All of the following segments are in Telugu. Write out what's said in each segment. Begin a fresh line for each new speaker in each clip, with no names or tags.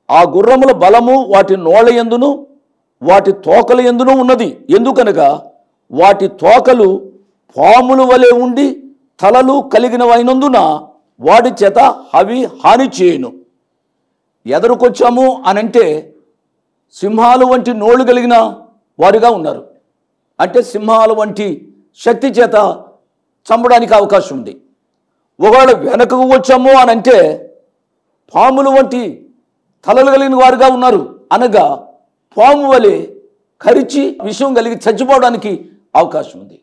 ఆ గుర్రముల బలము వాటి నోళ్ళ యందును వాటి తోకల యందును ఉన్నది. ఎందుకనగా వాటి తోకలు పాముల వలె ఉండి తలలు కలిగినవైనందున వాటి చేత అవి హాని చేయను. ఎదురుకొచ్చాము అనంటే సింహాలు వంటి నోళ్ళు కలిగిన వారుగా ఉన్నారు. అంటే సింహాల వంటి శక్తి చేత చంపడానికి అవకాశం ఉంది. ఒకవేళ వెనకకు వచ్చాము అనంటే పాముల వంటి తలలు కలిగిన వారుగా ఉన్నారు. అనగా పాము వలె కరిచి విషం కలిగి చచ్చిపోవడానికి అవకాశం ఉంది.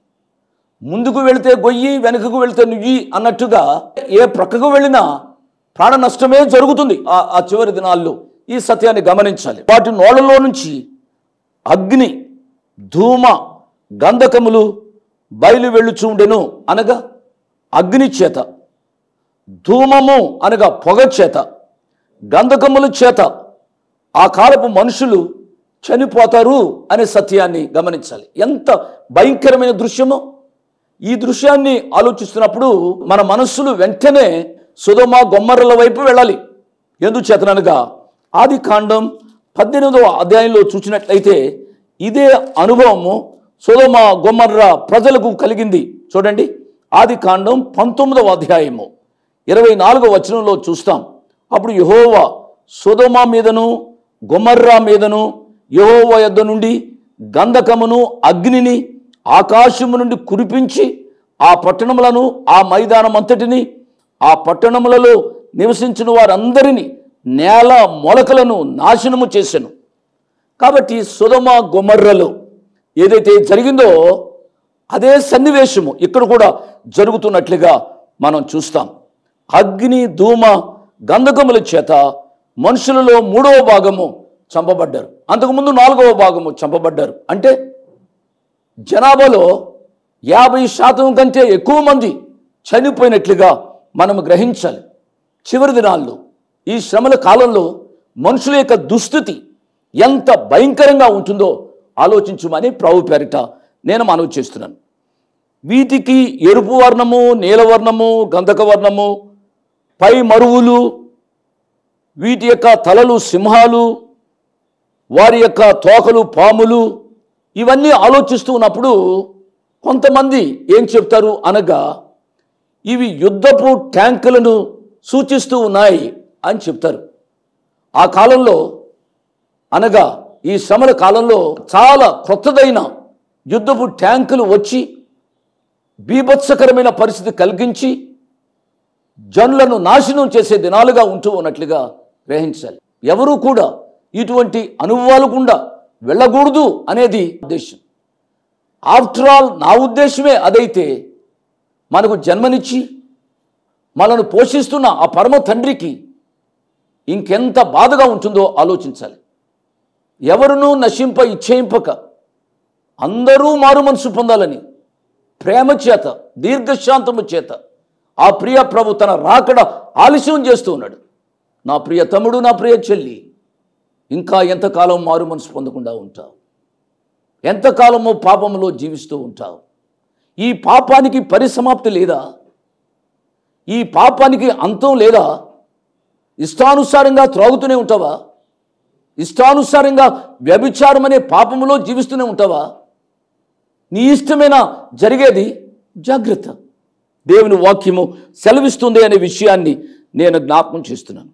ముందుకు వెళితే గొయ్యి, వెనుకకు వెళితే నుయ్యి అన్నట్టుగా ఏ ప్రక్కకు వెళ్ళినా ప్రాణ నష్టమే జరుగుతుంది. ఆ చివరి దినాల్లో ఈ సత్యాన్ని గమనించాలి. వాటి నోళ్ళలో నుంచి అగ్ని, ధూమ, గంధకములు బయలు వెళ్ళుచుండెను. అనగా అగ్ని చేత, ధూమము అనగా పొగ చేత, గంధకముల చేత ఆ కాలపు మనుషులు చనిపోతారు అనే సత్యాన్ని గమనించాలి. ఎంత భయంకరమైన దృశ్యమో! ఈ దృశ్యాన్ని ఆలోచిస్తున్నప్పుడు మన మనస్సులు వెంటనే సొదొమ గొమొర్రాల వైపు వెళ్ళాలి. ఎందుచేతనగా ఆది కాండం 18వ అధ్యాయంలో చూసినట్లయితే ఇదే అనుభవము సొదొమ గొమొర్రా ప్రజలకు కలిగింది. చూడండి, ఆది కాండం 19వ అధ్యాయము 24వ వచనంలో చూస్తాం. అప్పుడు యెహోవా సొదొమ మీదను గొమొర్రా మీదను యెహోవా యొద్ద నుండి గంధకమును అగ్నిని ఆకాశము నుండి కురిపించి ఆ పట్టణములను, ఆ మైదానం అంతటిని, ఆ పట్టణములలో నివసించిన వారందరినీ, నేల మొలకలను నాశనము చేసెను. కాబట్టి సొదొమ గొమొర్రాలో ఏదైతే జరిగిందో అదే సన్నివేశము ఇక్కడ కూడా జరుగుతున్నట్లుగా మనం చూస్తాం. అగ్ని, ధూమ, గంధకముల చేత మనుషులలో 3వ భాగము చంపబడ్డారు. అంతకుముందు 4వ భాగము చంపబడ్డారు. అంటే జనాభాలో 50% కంటే ఎక్కువ మంది చనిపోయినట్లుగా మనం గ్రహించాలి. చివరి దినాల్లో ఈ శ్రమల కాలంలో మనుషుల యొక్క దుస్థితి ఎంత భయంకరంగా ఉంటుందో ఆలోచించమని ప్రభు పేరిట నేను మనవి చేస్తున్నాను. వీటికి ఎరుపు వర్ణము, నీలవర్ణము, గంధక వర్ణము, పై మరువులు, వీటి యొక్క తలలు సింహాలు, వారి యొక్క తోకలు పాములు, ఇవన్నీ ఆలోచిస్తూ ఉన్నప్పుడు కొంతమంది ఏం చెప్తారు అనగా ఇవి యుద్ధపు ట్యాంకులను సూచిస్తూ ఉన్నాయి అని చెప్తారు. ఆ కాలంలో అనగా ఈ శ్రమల కాలంలో చాలా కొత్తదైన యుద్ధపు ట్యాంకులు వచ్చి బీభత్సకరమైన పరిస్థితి కలిగించి జనులను నాశనం చేసే దినాలుగా ఉంటూ ఉన్నట్లుగా గ్రహించాలి. ఎవరూ కూడా ఇటువంటి అనుభవాలు గుండా వెళ్ళకూడదు అనేది ఉద్దేశం. ఆఫ్టర్ ఆల్ నా ఉద్దేశమే అదైతే మనకు జన్మనిచ్చి మనను పోషిస్తున్న ఆ పరమ తండ్రికి ఇంకెంత బాధగా ఉంటుందో ఆలోచించాలి. ఎవరునూ నశింప ఇచ్చేయింపక అందరూ మారు మనసు పొందాలని ప్రేమ చేత, దీర్ఘశాంతము చేత ఆ ప్రియ ప్రభు తన రాకడ ఆలస్యం చేస్తూ ఉన్నాడు. నా ప్రియ తమ్ముడు, నా ప్రియ చెల్లి, ఇంకా ఎంతకాలం మారు మనసు పొందకుండా ఉంటావు? ఎంతకాలమో పాపములో జీవిస్తూ ఉంటావు? ఈ పాపానికి పరిసమాప్తి లేదా? ఈ పాపానికి అంతం లేదా? ఇష్టానుసారంగా త్రాగుతూనే ఉంటావా? ఇష్టానుసారంగా వ్యభిచారం అనే పాపములో జీవిస్తూనే ఉంటావా? నీ ఇష్టమైన జరిగేది? జాగ్రత్త. దేవుని వాక్యము సెలవిస్తుంది అనే విషయాన్ని నేను జ్ఞాపకం చేస్తున్నాను.